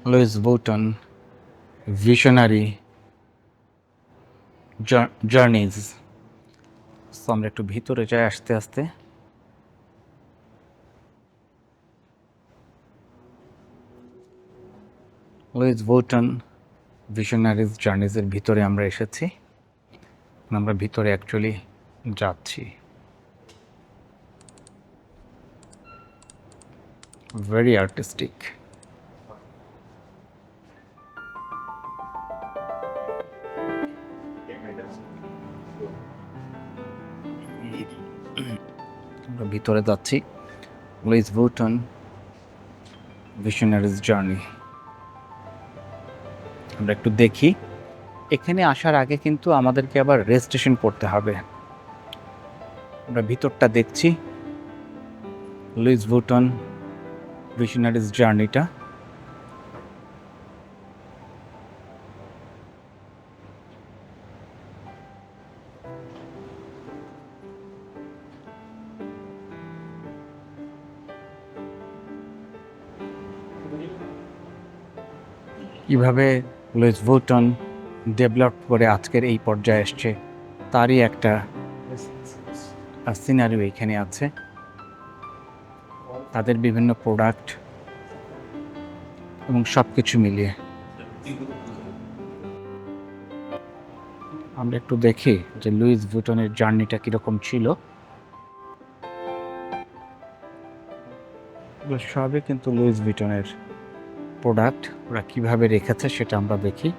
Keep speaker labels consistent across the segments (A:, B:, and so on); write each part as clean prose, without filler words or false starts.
A: Luis Vuitton visionary journeys. So আমরা একটু ভিতরে যাই আস্তে আস্তে। লুইস বুটন ভিশনারিজ জার্নিজের ভিতরে আমরা এসেছি। আমরা ভিতরে অ্যাকচুয়ালি যাচ্ছি। Very artistic. আমরা ভিতরে যাচ্ছি। লুইস বুটন ভিশনারিজ জার্নি আমরা একটু দেখি। এখানে আসার আগে কিন্তু আমাদেরকে আবার রেজিস্ট্রেশন করতে হবে। আমরা ভিতরটা দেখছি লুইস বুটন ভিশনারিজ জার্নিটা। কীভাবে লুইস বুটন ডেভেলপ করে আজকের এই পর্যায়ে এসছে তারই একটা সিনারিও এখানে আছে। তাদের বিভিন্ন প্রোডাক্ট এবং সব কিছু মিলিয়ে আমরা একটু দেখি যে লুইস বুটনের জার্নিটা কীরকম ছিল। সবই কিন্তু লুইস বুটনের প্রোডাক্ট। ওরা কীভাবে রেখেছে সেটা আমরা দেখি।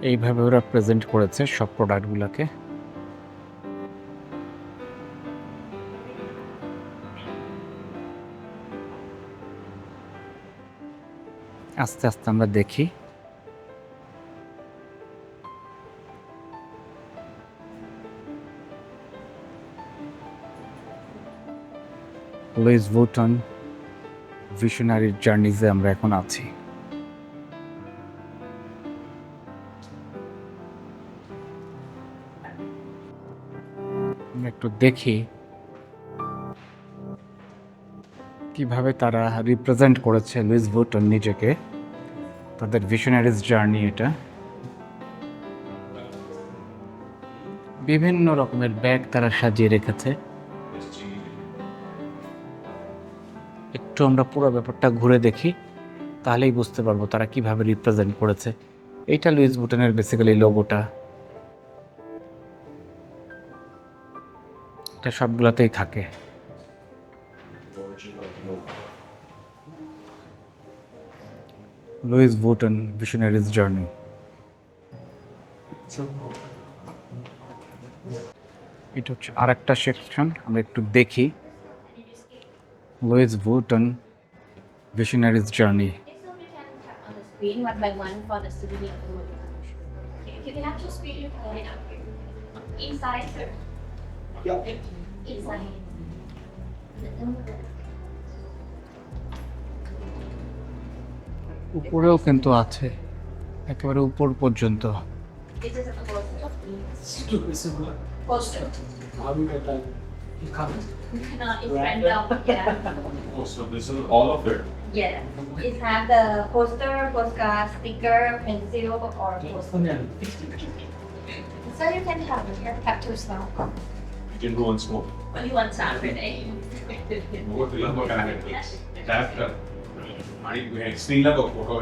A: এইভাবে ওরা প্রেজেন্ট করেছে সব প্রোডাক্টগুলোকে। আস্তে আস্তে আমরা দেখি। লুইস বুটন ভিশনারি জার্নিজে আমরা এখন আছি। আমরা একটু দেখি কিভাবে তারা রিপ্রেজেন্ট করেছে লুইস বুটন নিজেকে, তাদের ভিশনারিজ জার্নি। এটা বিভিন্ন রকমের ব্যাগ তারা সাজিয়ে রেখেছে। একটু আমরা পুরো ব্যাপারটা ঘুরে দেখি, তাহলেই বুঝতে পারবো তারা কিভাবে রিপ্রেজেন্ট করেছে। এইটা লুইস বুটনের বেসিক্যালি লোগোটা। এটা সবগুলোতেই থাকে। Louis Vuitton visionaries journey. এটা হচ্ছে আরেকটা সেকশন, আমরা একটু দেখি Louis Vuitton visionaries journey.
B: One by one for the souvenir food. You can actually screen your phone it up here. Inside, sir. Inside.
A: উপরেও কিন্তু আছে, একেবারে উপর পর্যন্ত।
B: This is a poster. It's random, yeah.
C: Oh, so this is all of it?
B: Yeah. It has the poster, postcard, sticker, pencil, or poster. So you can have two now.
C: You can go and smoke.
B: Only one Saturday.
C: What do you look at it? That's the screen like a photo.